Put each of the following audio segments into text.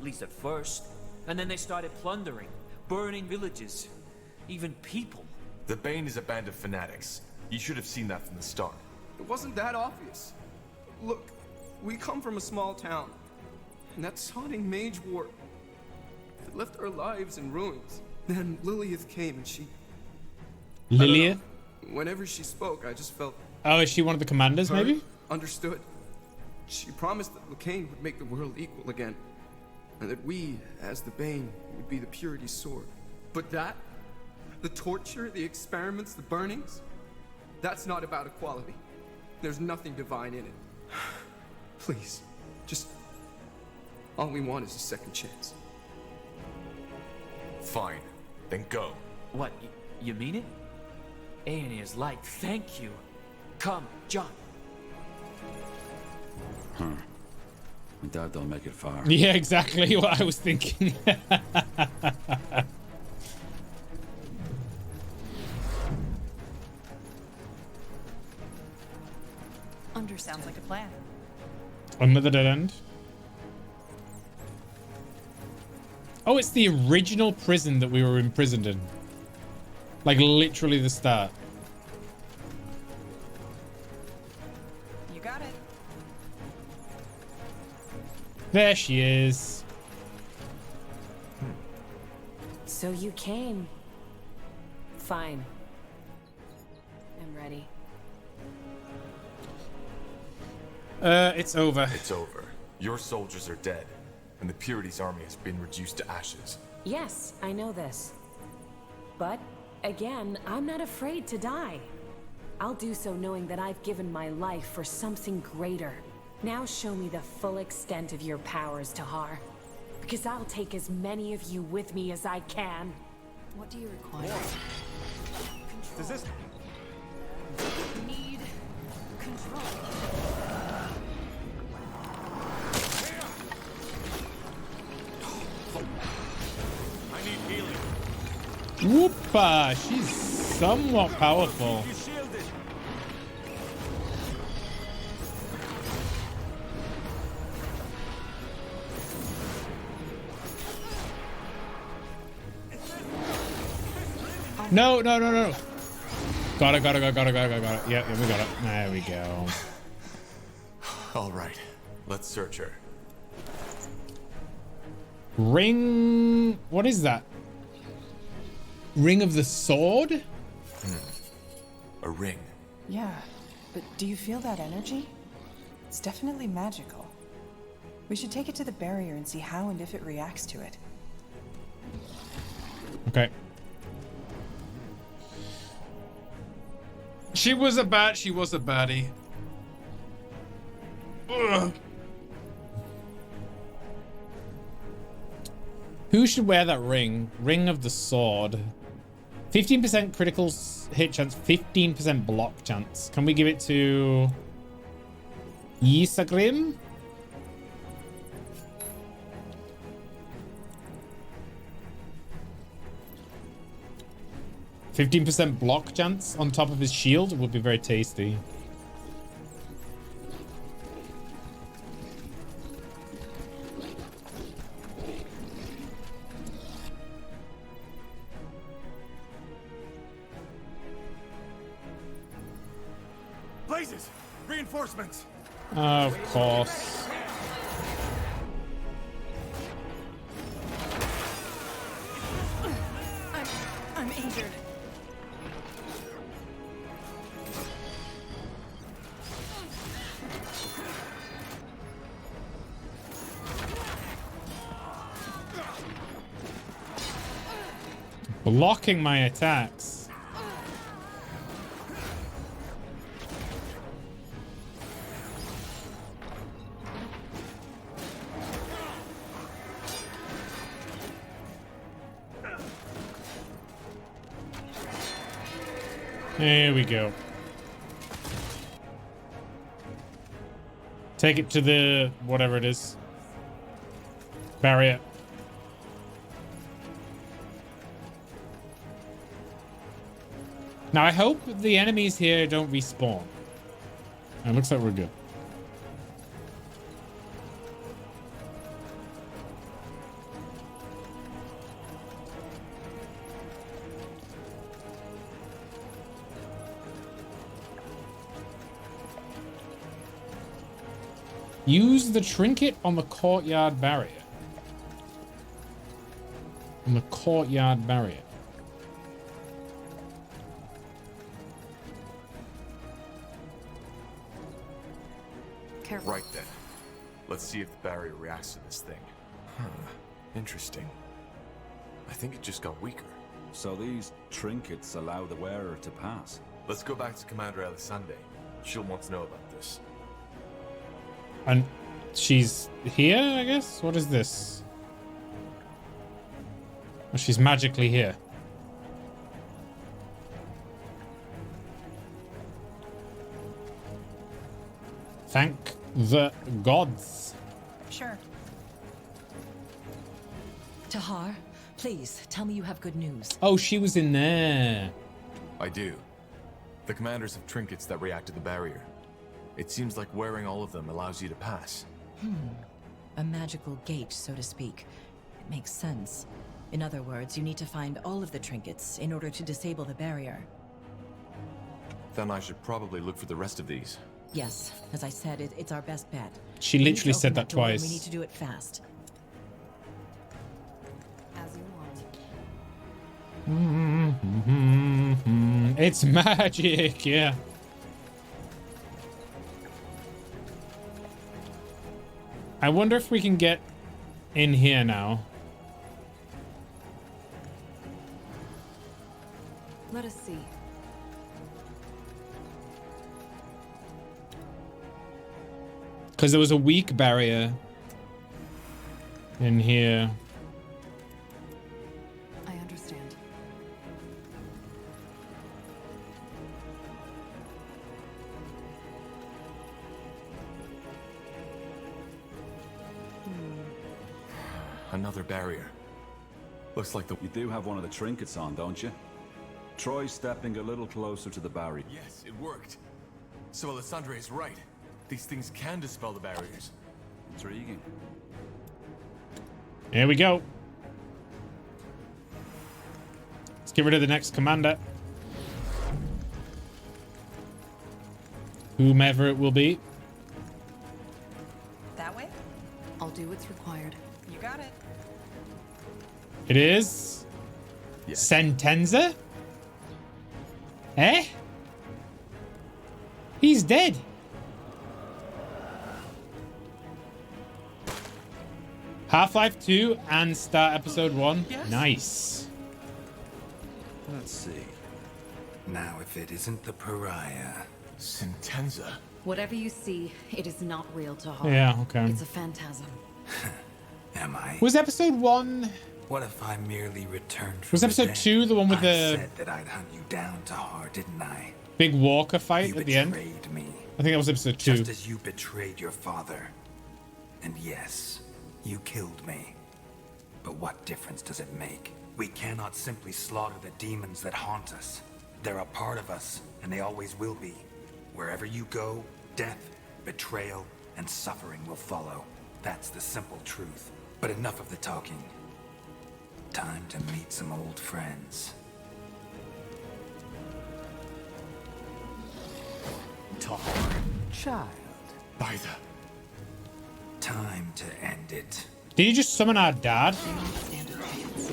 least at first. And then they started plundering, burning villages, even people. The Bane is a band of fanatics. You should have seen that from the start. It wasn't that obvious. Look, we come from a small town, and that sodding mage war, it left our lives in ruins. Then Lilith came and she... Lilith? Whenever she spoke, I just felt... Oh, is she one of the commanders, maybe? Understood. She promised that Lacane would make the world equal again, and that we, as the Bane, would be the Purity's sword. But that, the torture, the experiments, the burnings, that's not about equality. There's nothing divine in it. Please, just... all we want is a second chance. Fine, then go. What, you mean it? Aonir's light, thank you. Come, John. Huh. I doubt they'll make it far. Yeah, exactly what I was thinking. Under sounds like a plan. Another dead end. Oh, it's the original prison that we were imprisoned in. Like literally the start. You got it. There she is. So you came. Fine. I'm ready. It's over. It's over. Your soldiers are dead, and the Purity's army has been reduced to ashes. Yes, I know this. But, again, I'm not afraid to die. I'll do so knowing that I've given my life for something greater. Now show me the full extent of your powers, Tahar. Because I'll take as many of you with me as I can. What do you require? Does this... Need control. I need healing. Whoopa! She's somewhat powerful. You shielded. No, no, no, no. Got it. Yeah, we got it. There we go. All right, let's search her. Ring... What is that? Ring of the Sword? A ring. Yeah, but do you feel that energy? It's definitely magical. We should take it to the barrier and see how and if it reacts to it. Okay. She was a baddie. Ugh. Who should wear that ring? Ring of the Sword. 15% critical hit chance, 15% block chance. Can we give it to Ysgrim? %15 block chance on top of his shield would be very tasty. Blazes! Reinforcements! Of course. I'm injured. Blocking my attacks. There we go. Take it to the whatever it is. Barrier. Now I hope the enemies here don't respawn. It looks like we're good. Use the trinket on the courtyard barrier. On the courtyard barrier. Careful. Right then. Let's see if the barrier reacts to this thing. Huh. Interesting. I think it just got weaker. So these trinkets allow the wearer to pass. Let's go back to Commander Elisande. She'll want to know about this. And she's here, I guess? What is this? Oh, she's magically here. Thank the gods. Sure. Tahar, please tell me you have good news. Oh, she was in there. I do. The commanders have trinkets that react to the barrier. It seems like wearing all of them allows you to pass. A magical gate, so to speak. It makes sense. In other words, you need to find all of the trinkets in order to disable the barrier. Then I should probably look for the rest of these. Yes, as I said, it's our best bet. She We need literally to said open that door, and twice. We need to do it fast. As you want. It's magic, yeah. I wonder if we can get in here now. Let us see. Because there was a weak barrier in here. I understand. Another barrier. Looks like the... You do have one of the trinkets on, don't you? Try stepping a little closer to the barrier. Yes, it worked. So Alessandre is right. These things can dispel the barriers. Intriguing. Here we go. Let's get rid of the next commander. Whomever it will be. That way? I'll do what's required. You got it. It is... Yes. Sentenza? Eh? He's dead. Half-Life 2 and start episode 1. Yes. Nice. Let's see. Now, if it isn't the pariah. Sentenza. Whatever you see, it is not real, Tahar. Yeah, okay. It's a phantasm. Am I? Was episode 1... What if I merely returned from Was the episode dead? 2 the one with I the said that I'd hunt you down, Tahar, didn't I? big walker fight You at the end? betrayed me. I think that was episode 2. Just as you betrayed your father. And yes, you killed me. But what difference does it make? We cannot simply slaughter the demons that haunt us. They're a part of us, and they always will be. Wherever you go, death, betrayal, and suffering will follow. That's the simple truth. But enough of the talking. Time to meet some old friends. Tahar, child. By the... Time to end it. Did you just summon our dad? Stand a chance.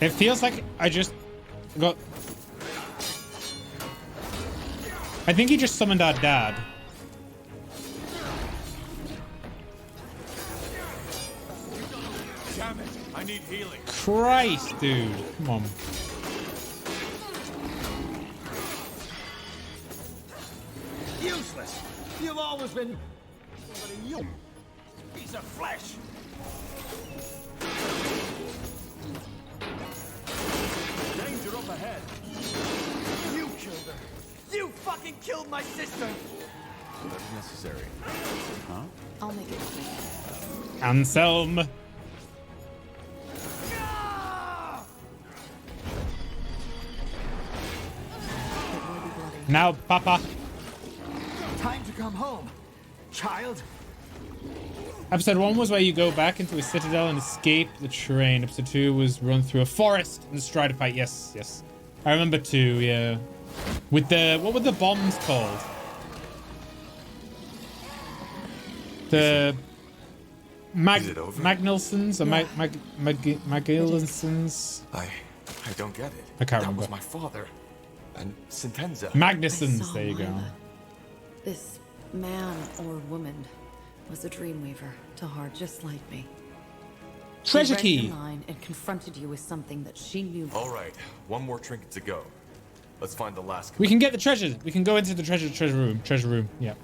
It feels like I just got... I think he just summoned our dad. Damn it! I need healing. Christ, dude. Come on. Useless. You've always been. You piece of flesh. Danger up ahead. You killed her. You fucking killed my sister. That's necessary. I'll make it quick. Anselm. It will be bloody. Now, Papa. Time to come home, child. Episode 1 was where you go back into a citadel and escape the terrain. Episode 2 was run through a forest and stride a fight. Yes, yes. I remember 2, yeah. With the... What were the bombs called? The Is it over? Magnelsons or Magillensons? I don't get it. I can't That remember. was my father. And Sentenza. Magnusons, I saw there you go. Lila. This man or woman was a dreamweaver to Hard, just like me. Treasure She read key. the line and confronted you with something that she knew. All right, one more trinket to go. Let's find the last. We can get the treasure. We can go into the treasure room. Treasure room. Yeah.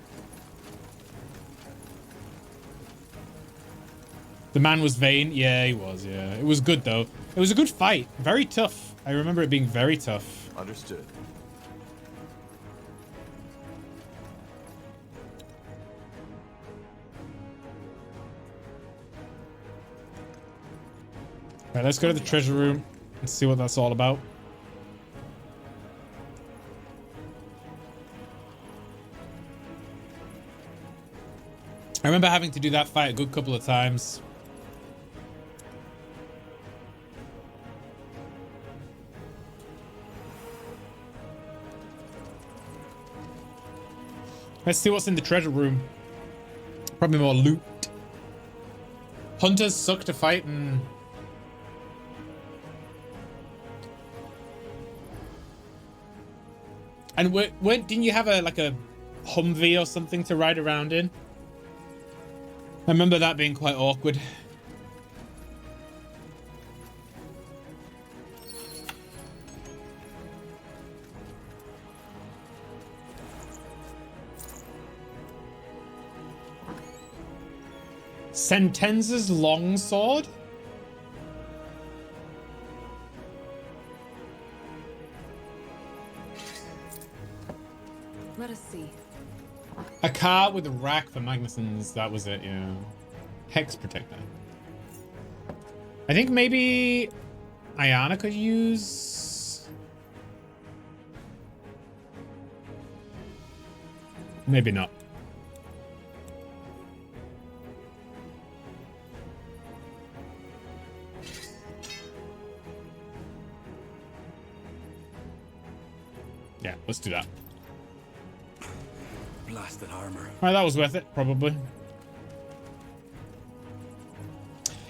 The man was vain. Yeah, he was. Yeah, it was good though. It was a good fight. Very tough. I remember it being very tough. Understood. Right, let's go to the treasure room and see what that's all about. I remember having to do that fight a good couple of times. Let's see what's in the treasure room. Probably more loot. Hunters suck to fight and... And didn't you have like a Humvee or something to ride around in? I remember that being quite awkward. Sentenza's longsword? Let us see. A car with a rack for Magnusons. That was it, yeah. Hex protector. I think maybe Aonir could use... Maybe not. Yeah, let's do that. Blasted armor. Alright, that was worth it, probably.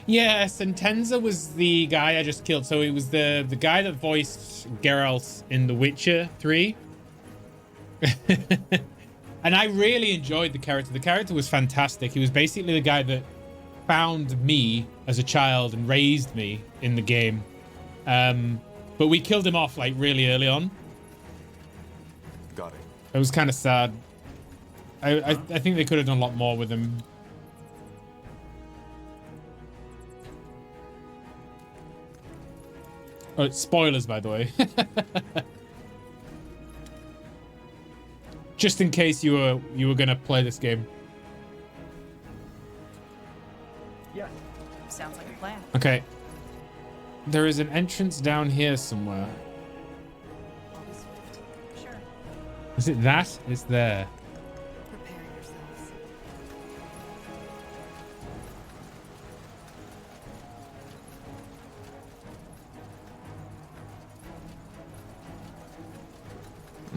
Yeah, Sentenza was the guy I just killed. So he was the guy that voiced Geralt in The Witcher 3. And I really enjoyed the character. The character was fantastic. He was basically the guy that found me as a child and raised me in the game. But we killed him off like really early on. Got it. It was kind of sad. I think they could have done a lot more with him. Oh, spoilers, by the way. Just in case you were gonna play this game. Yeah. Sounds like a plan. Okay. There is an entrance down here somewhere. Sure. Is it that? It's there. Prepare yourselves.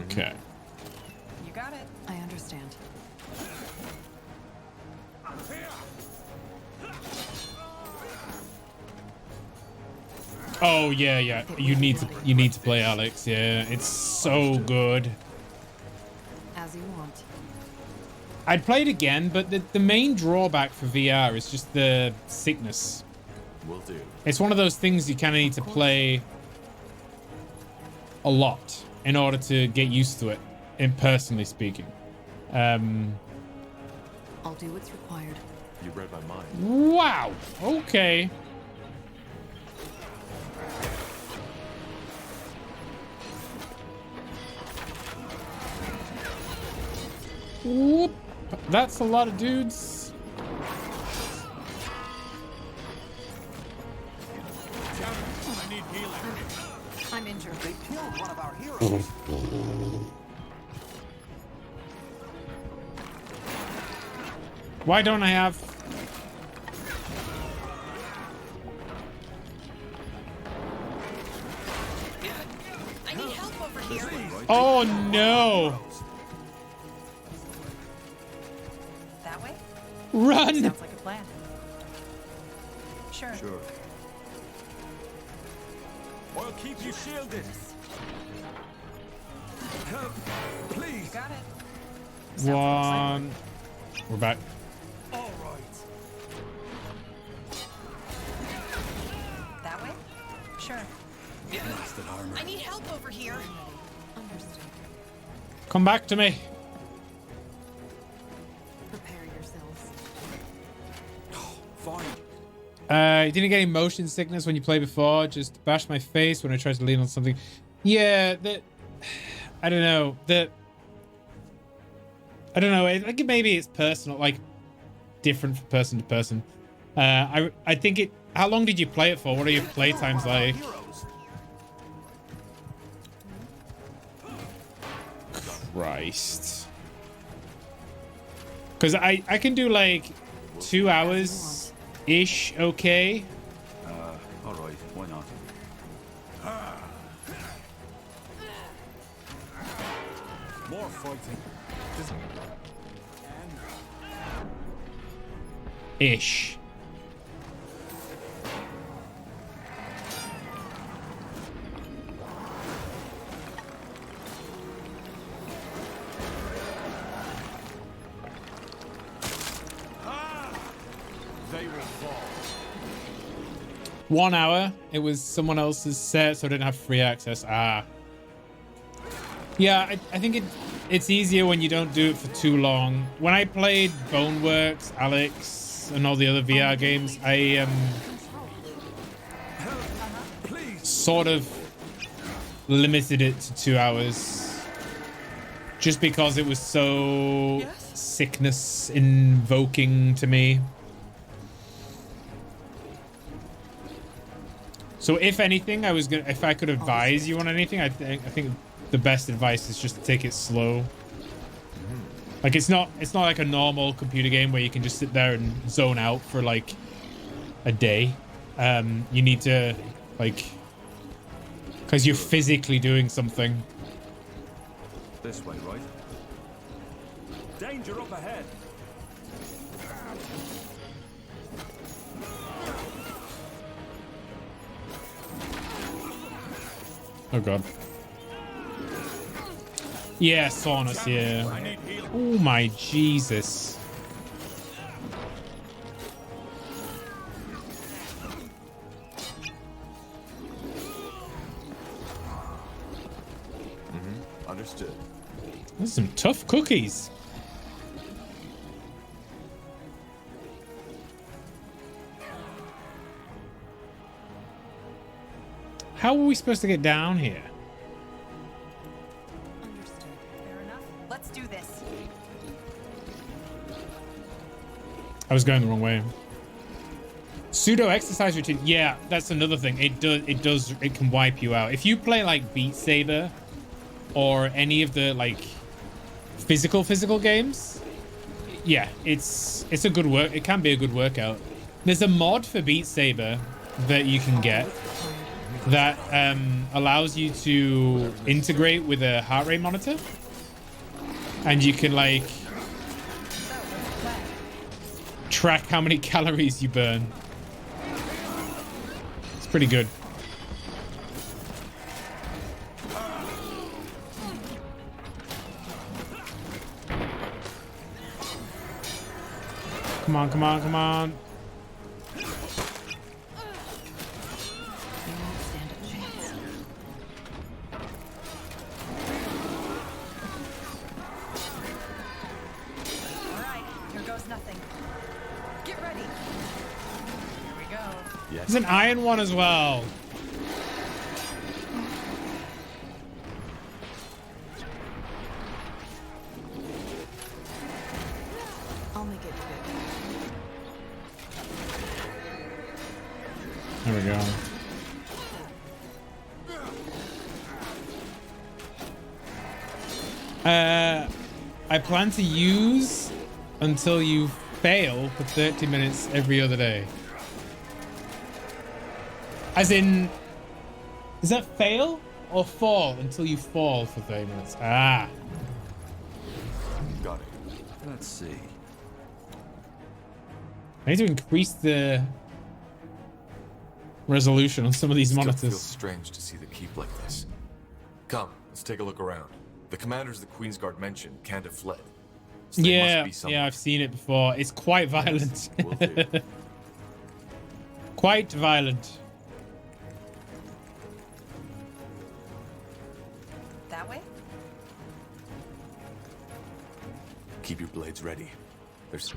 Okay. You got it. I understand. Oh yeah, yeah. You need to play Alex. Yeah, it's so good. As you want. I'd play it again, but the main drawback for VR is just the sickness. Will do. It's one of those things you kind of need to play a lot in order to get used to it, in personally speaking. I'll do what's required. You read my mind. Wow. Okay. Whoop. That's a lot of dudes. I need healing. I'm injured. They killed one of our heroes. Why don't I have... I need help over here. Oh no. That way? Run! Sounds like a plan. Sure. Sure. I'll keep you shielded. Help, please. Got it. One. We're back. All right. That way? Sure. Blasted armor. I need help over here. Understood. Come back to me. Prepare yourselves. Fine. You didn't get any motion sickness when you played before. Just bashed my face when I tried to lean on something. Yeah, I don't know. I don't know. I think maybe it's personal, like different from person to person. I think it. How long did you play it for? What are your play times like? Christ. Because I can do like 2 hours ish. Okay. All right. Why not? More fighting. Ish. They will fall. 1 hour. It was someone else's set, so I didn't have free access. Ah. Yeah, I think it's easier when you don't do it for too long. When I played Boneworks, Alex, and all the other VR games, I sort of limited it to 2 hours. Just because it was so sickness invoking to me. So if anything, if I could advise you on anything, I think the best advice is just to take it slow. Like it's not like a normal computer game where you can just sit there and zone out for like a day. You need to like, because you're physically doing something. This way, right? Danger up ahead. Oh god. Yeah, Saunus, yeah. Oh my Jesus. Understood. That's some tough cookies. How are we supposed to get down here? Understood. Fair enough. Let's do this. I was going the wrong way. Pseudo exercise routine. Yeah, that's another thing. It can wipe you out. If you play like Beat Saber or any of the like physical games, yeah, it's a good work. It can be a good workout. There's a mod for Beat Saber that you can get that allows you to integrate with a heart rate monitor, and you can like track how many calories you burn. It's pretty good. Come on, come on, come on. There's an iron one as well. I'll make it quick. There we go. I plan to use until you fail for 30 minutes every other day. As in, is that fail or fall until you fall for 30 minutes? Ah. Got it. Let's see. I need to increase the resolution on some of these Still monitors. feels strange to see the keep like this. Come, let's take a look around. The commanders the Queensguard mentioned can't have fled. So they must be somewhere. Yeah, I've seen it before. It's quite violent. Yes, will do. Quite violent. That way? Keep your blades ready. There's...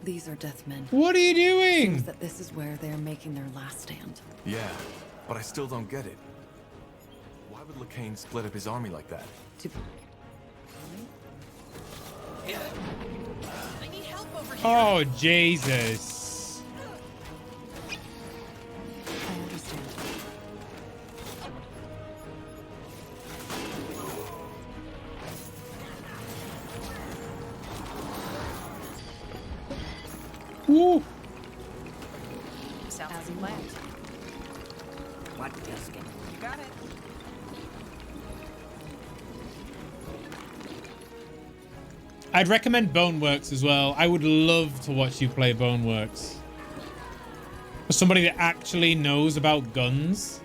These are death men. What are you doing? Seems that this is where they're making their last stand. Yeah, but I still don't get it. Why would Lacane split up his army like that? I need help over here. Oh, Jesus. I understand. Woo. Sounds as planned. What biscuit? You got it. I'd recommend Boneworks as well. I would love to watch you play Boneworks. For somebody that actually knows about guns,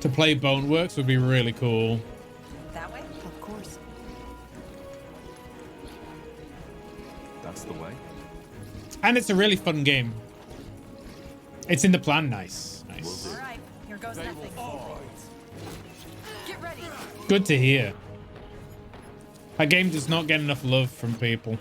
to play Boneworks would be really cool. That way? Of course. That's the way? And it's a really fun game. It's in the plan. Nice. Nice. All right, here goes nothing. Get ready. Good to hear. That game does not get enough love from people.